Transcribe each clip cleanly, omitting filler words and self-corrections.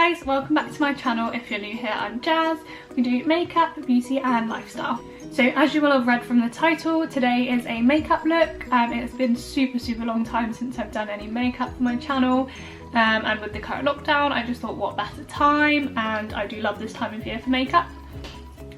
guys, welcome back to my channel. If you're new here, I'm Jazz. We do makeup, beauty and lifestyle. So as you will have read from the title, today is a makeup look. It's been super long time since I've done any makeup for my channel, and with the current lockdown I just thought what better time, and I do love this time of year for makeup.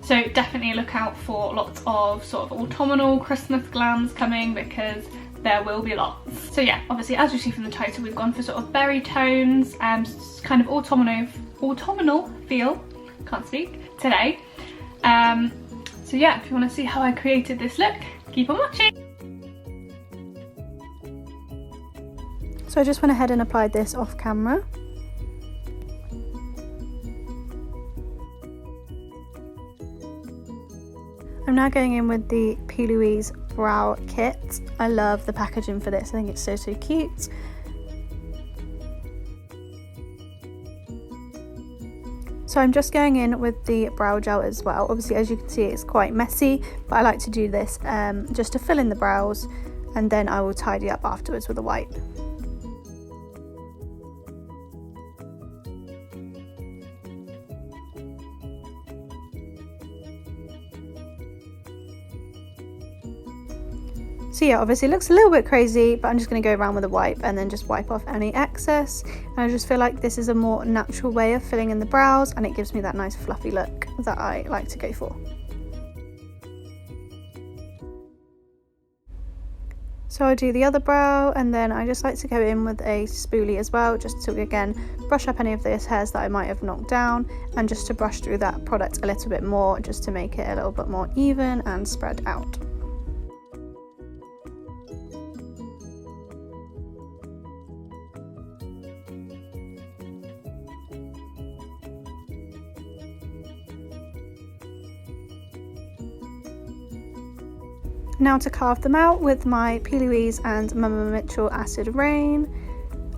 So definitely look out for lots of sort of autumnal Christmas glams coming, because there will be lots. So yeah, obviously as you see from the title, we've gone for sort of berry tones and kind of autumnal feel, can't speak, today. So yeah, if you want to see how I created this look, keep on watching. So I just went ahead and applied this off camera. I'm now going in with the P. Louise brow kit. I love the packaging for this, I think it's so cute. So I'm just going in with the brow gel as well. Obviously as you can see it's quite messy, but I like to do this just to fill in the brows, and then I will tidy up afterwards with a wipe. So yeah, obviously it looks a little bit crazy, but I'm just going to go around with a wipe and then just wipe off any excess. And I just feel like this is a more natural way of filling in the brows, and it gives me that nice fluffy look that I like to go for. So I do the other brow, and then I just like to go in with a spoolie as well, just to again brush up any of those hairs that I might have knocked down, and just to brush through that product a little bit more, just to make it a little bit more even and spread out. Now to carve them out with my P. Louise and Mama Mitchell Acid Rain.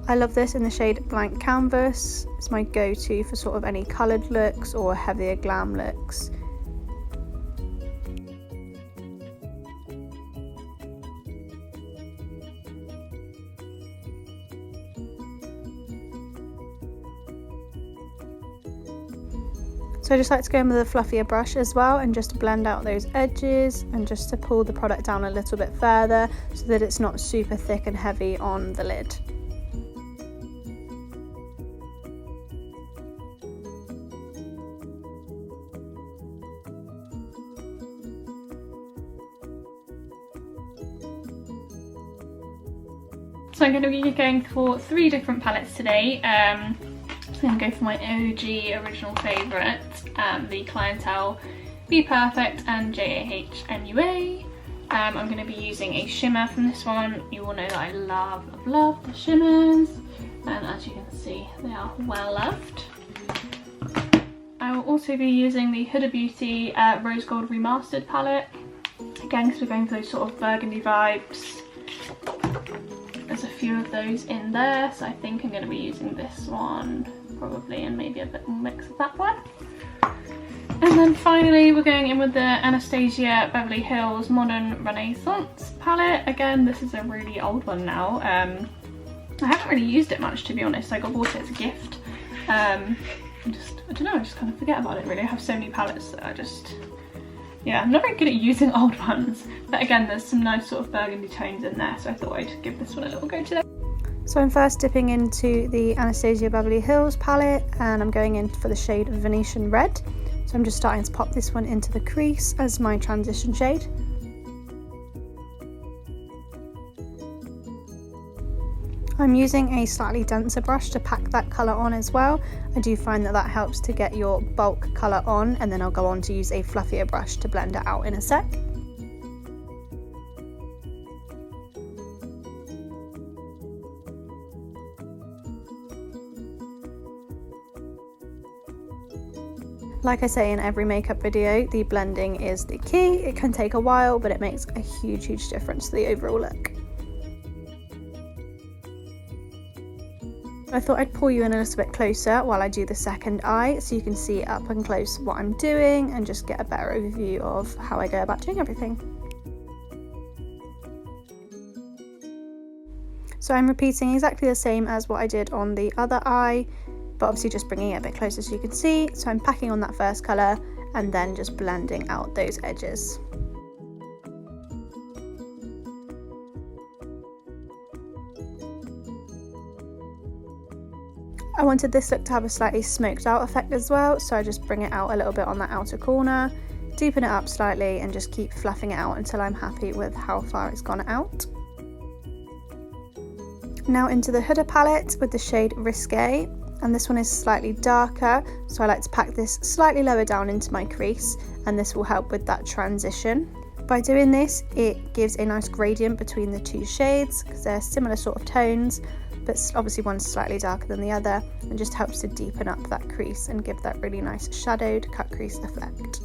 I love this in the shade Blank Canvas. It's my go-to for sort of any coloured looks or heavier glam looks. So I just like to go in with a fluffier brush as well, and just to blend out those edges and just to pull the product down a little bit further so that it's not super thick and heavy on the lid. So I'm going to be going for 3 different palettes today. I'm going to go for my OG original favourite, the Clientele, Be Perfect and JAH MUA. I'm going to be using a shimmer from this one. You all know that I love the shimmers, and as you can see they are well loved. I will also be using the Huda Beauty Rose Gold Remastered palette, again because we're going for those sort of burgundy vibes. There's a few of those in there, so I think I'm going to be using this one probably, and maybe a bit more mix of that one. And then finally we're going in with the Anastasia Beverly Hills Modern Renaissance palette. Again, this is a really old one now. I haven't really used it much, to be honest. I bought it as a gift. I don't know, I just kind of forget about it really. I have so many palettes that I just, yeah, I'm not very good at using old ones. But again, there's some nice sort of burgundy tones in there, so I thought I'd give this one a little go today. So I'm first dipping into the Anastasia Beverly Hills palette, and I'm going in for the shade Venetian Red. So I'm just starting to pop this one into the crease as my transition shade. I'm using a slightly denser brush to pack that colour on as well. I do find that that helps to get your bulk colour on, and then I'll go on to use a fluffier brush to blend it out in a sec. Like I say in every makeup video, the blending is the key. It can take a while, but it makes a huge difference to the overall look. I thought I'd pull you in a little bit closer while I do the second eye, so you can see up and close what I'm doing and just get a better overview of how I go about doing everything. So I'm repeating exactly the same as what I did on the other eye. but obviously just bringing it a bit closer so you can see. So I'm packing on that first colour and then just blending out those edges. I wanted this look to have a slightly smoked out effect as well, so I just bring it out a little bit on that outer corner, deepen it up slightly and just keep fluffing it out until I'm happy with how far it's gone out. Now into the Huda palette with the shade Risque, and this one is slightly darker, so I like to pack this slightly lower down into my crease, and this will help with that transition. By doing this, it gives a nice gradient between the two shades because they're similar sort of tones, but obviously one's slightly darker than the other, and just helps to deepen up that crease and give that really nice shadowed cut crease effect.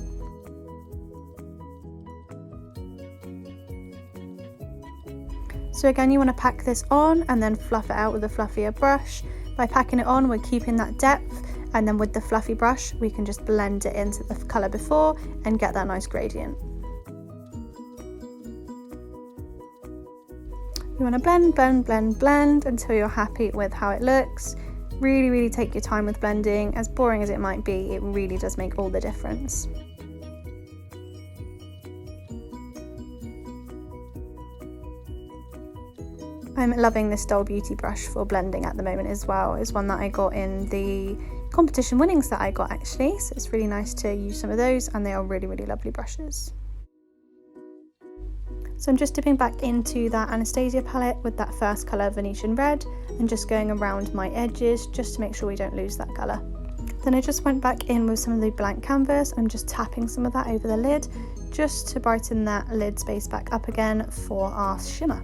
So again, you want to pack this on and then fluff it out with a fluffier brush. By packing it on, we're keeping that depth, and then with the fluffy brush, we can just blend it into the colour before and get that nice gradient. You want to blend, blend, blend, blend until you're happy with how it looks. Really take your time with blending. As boring as it might be, it really does make all the difference. I'm loving this Doll Beauty brush for blending at the moment as well. It's one that I got in the competition winnings that I got actually, so it's really nice to use some of those, and they are really lovely brushes. So I'm just dipping back into that Anastasia palette with that first colour Venetian Red and just going around my edges just to make sure we don't lose that colour. Then I just went back in with some of the blank canvas. I'm just tapping some of that over the lid just to brighten that lid space back up again for our shimmer.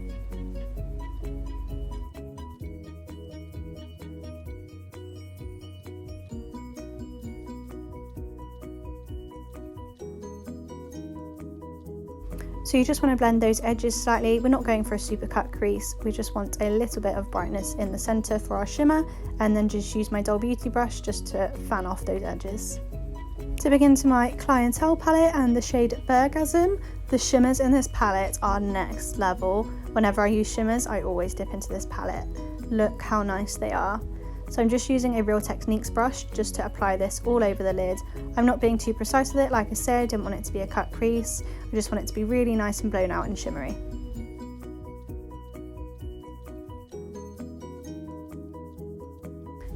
So you just want to blend those edges slightly. We're not going for a super cut crease, we just want a little bit of brightness in the centre for our shimmer, and then just use my Doll Beauty brush just to fan off those edges. To begin to my Clientele palette and the shade Bergasm, the shimmers in this palette are next level. Whenever I use shimmers, I always dip into this palette. Look how nice they are. So I'm just using a Real Techniques brush just to apply this all over the lid. I'm not being too precise with it, like I said, I didn't want it to be a cut crease. I just want it to be really nice and blown out and shimmery.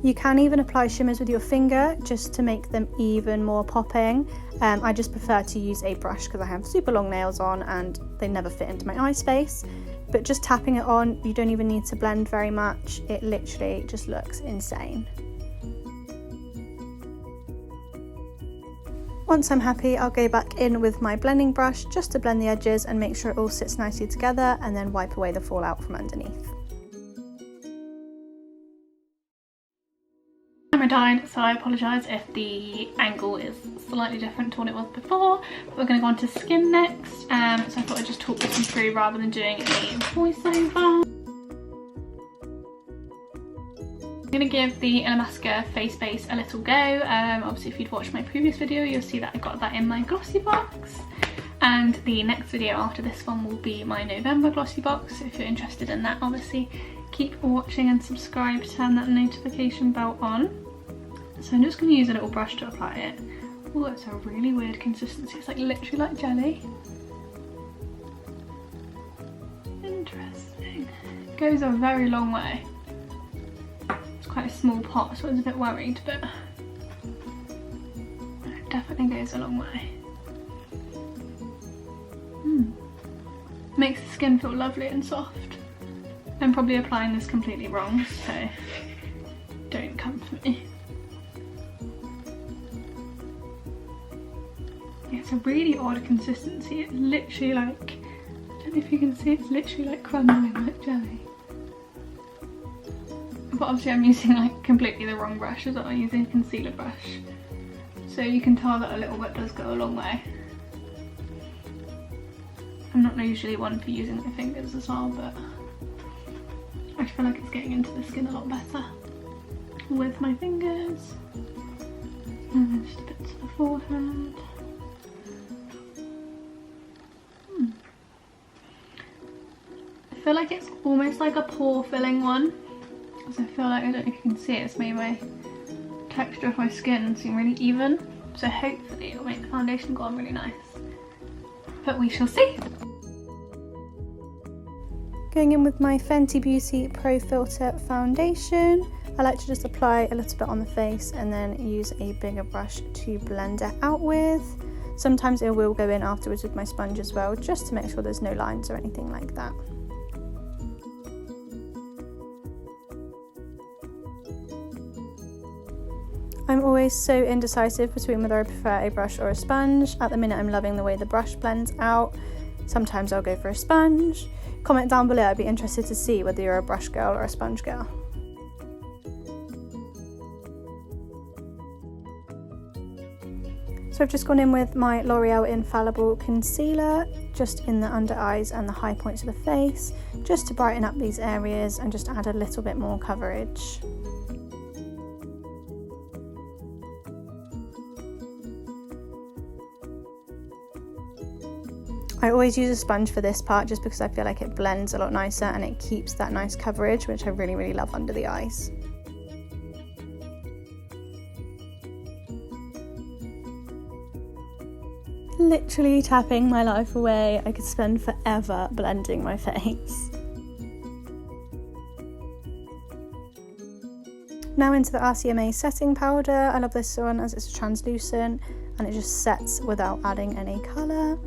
You can even apply shimmers with your finger just to make them even more popping. I just prefer to use a brush because I have super long nails on and they never fit into my eye space. But just tapping it on, you don't even need to blend very much. It literally just looks insane. Once I'm happy, I'll go back in with my blending brush just to blend the edges and make sure it all sits nicely together, and then wipe away the fallout from underneath. Camera died, so I apologise if the angle is slightly different to what it was before. But we're going to go on to skin next, so I thought I'd just talk this one through rather than doing a voiceover. I'm going to give the Illamasqua face base a little go. Obviously if you'd watched my previous video, you'll see that I got that in my glossy box. And the next video after this one will be my November glossy box, so if you're interested in that, obviously keep watching and subscribe, turn that notification bell on. So I'm just going to use a little brush to apply it. Oh, it's a really weird consistency, it's like literally like jelly. Interesting. It goes a very long way. It's quite a small pot, so I was a bit worried, but it definitely goes a long way. Makes the skin feel lovely and soft. I'm probably applying this completely wrong, so don't come for me. It's a really odd consistency. It's literally like, I don't know if you can see, it's literally like crumbling like jelly. But obviously I'm using like completely the wrong brush as well. I'm using a concealer brush. So you can tell that a little bit does go a long way. I'm not usually one for using my fingers as well, but I feel like it's getting into the skin a lot better with my fingers. And then just a bit to the forehead. I feel like it's almost like a pore filling one. Because I feel like, I don't know if you can see it, it's made by texture of my skin seem really even, so hopefully it'll make the foundation go on really nice. But we shall see. Going in with my Fenty Beauty Pro Filter foundation, I like to just apply a little bit on the face and then use a bigger brush to blend it out with. Sometimes it will go in afterwards with my sponge as well, just to make sure there's no lines or anything like that. I'm always so indecisive between whether I prefer a brush or a sponge. At the minute I'm loving the way the brush blends out. Sometimes I'll go for a sponge. Comment down below, I'd be interested to see whether you're a brush girl or a sponge girl. So I've just gone in with my L'Oreal Infallible Concealer, just in the under eyes and the high points of the face, just to brighten up these areas and just add a little bit more coverage. I always use a sponge for this part just because I feel like it blends a lot nicer and it keeps that nice coverage, which I really, really love under the eyes. Literally tapping my life away. I could spend forever blending my face. Now into the RCMA setting powder. I love this one as it's translucent and it just sets without adding any colour.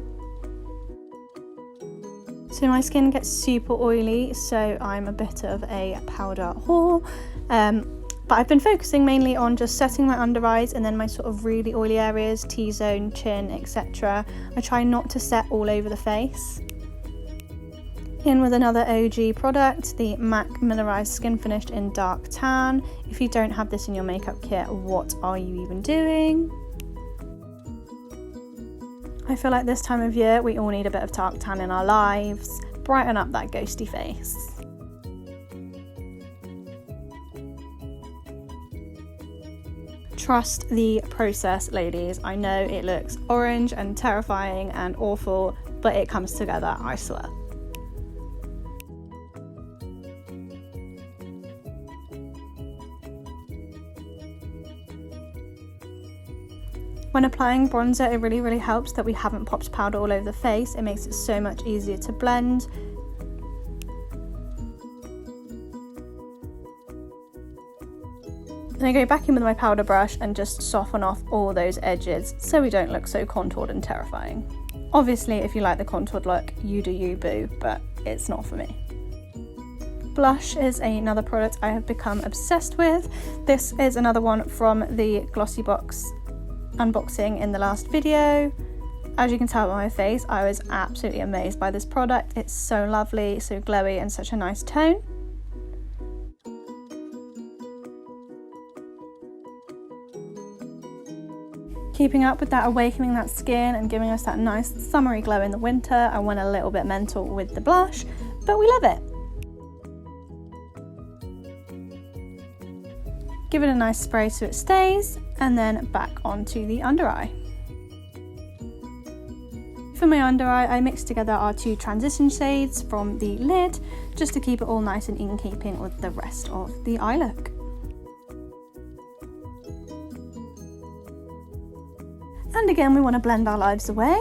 So my skin gets super oily, so I'm a bit of a powder whore. But I've been focusing mainly on just setting my under eyes and then my sort of really oily areas, T-zone, chin, etc. I try not to set all over the face. In with another OG product, the MAC Mineralized Skin Finish in Dark Tan. If you don't have this in your makeup kit, what are you even doing? I feel like this time of year we all need a bit of dark tan in our lives, brighten up that ghosty face. Trust the process, ladies. I know it looks orange and terrifying and awful, but it comes together, I swear. When applying bronzer, it really helps that we haven't popped powder all over the face. It makes it so much easier to blend. Then I go back in with my powder brush and just soften off all those edges so we don't look so contoured and terrifying. Obviously, if you like the contoured look, you do you, boo, but it's not for me. Blush is another product I have become obsessed with. This is another one from the Glossybox unboxing in the last video. As you can tell by my face, I was absolutely amazed by this product. It's so lovely, so glowy and such a nice tone. Keeping up with that, awakening that skin and giving us that nice summery glow in the winter. I went a little bit mental with the blush, but we love it. Give it a nice spray so it stays, and then back onto the under eye. For my under eye, I mixed together our two transition shades from the lid, just to keep it all nice and in keeping with the rest of the eye look. And again, we want to blend our lives away.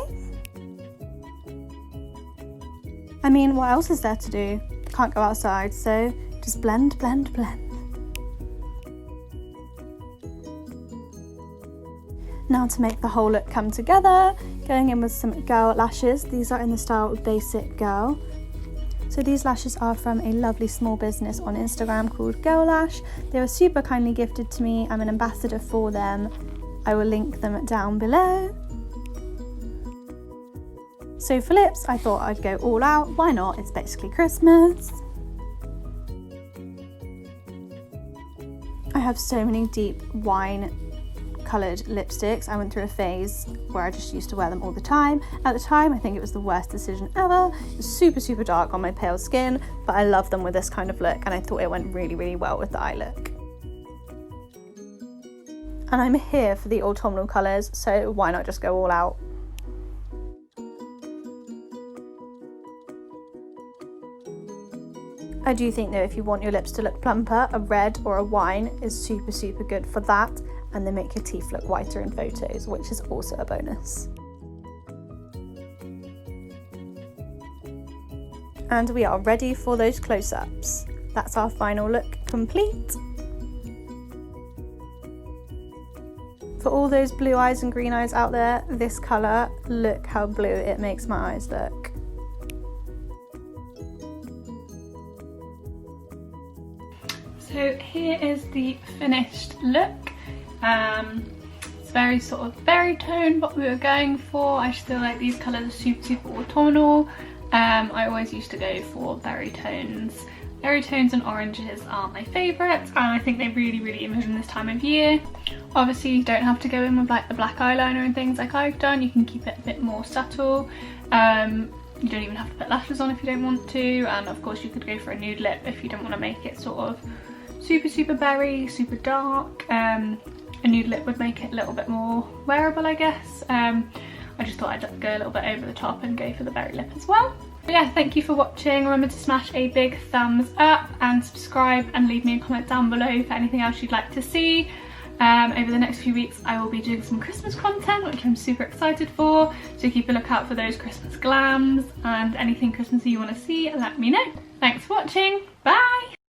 I mean, what else is there to do? Can't go outside, so just blend, blend, blend. Now to make the whole look come together, going in with some Girl lashes. These are in the style Basic Girl. So these lashes are from a lovely small business on Instagram called Girl Lash. They were super kindly gifted to me. I'm an ambassador for them. I will link them down below. So for lips, I thought I'd go all out. Why not? It's basically Christmas. I have so many deep wine coloured lipsticks. I went through a phase where I just used to wear them all the time. At the time, I think it was the worst decision ever. It was super dark on my pale skin, but I love them with this kind of look, and I thought it went really well with the eye look. And I'm here for the autumnal colours, so why not just go all out? I do think though if you want your lips to look plumper, a red or a wine is super good for that, and they make your teeth look whiter in photos, which is also a bonus. And we are ready for those close-ups. That's our final look complete. For all those blue eyes and green eyes out there, this colour, look how blue it makes my eyes look. So here is the finished look. It's very sort of berry tone, what we were going for. I just feel like these colours are super autumnal. I always used to go for berry tones. Berry tones and oranges are my favourites, and I think they really envision this time of year. Obviously you don't have to go in with like the black eyeliner and things like I've done, you can keep it a bit more subtle. You don't even have to put lashes on if you don't want to, and of course you could go for a nude lip if you don't want to make it sort of super berry, super dark. A nude lip would make it a little bit more wearable, I guess. I just thought I'd go a little bit over the top and go for the berry lip as well. But yeah, thank you for watching. Remember to smash a big thumbs up and subscribe, and leave me a comment down below for anything else you'd like to see. Over the next few weeks I will be doing some Christmas content, which I'm super excited for, so keep a lookout for those Christmas glams, and anything Christmassy you want to see, let me know. Thanks for watching, bye!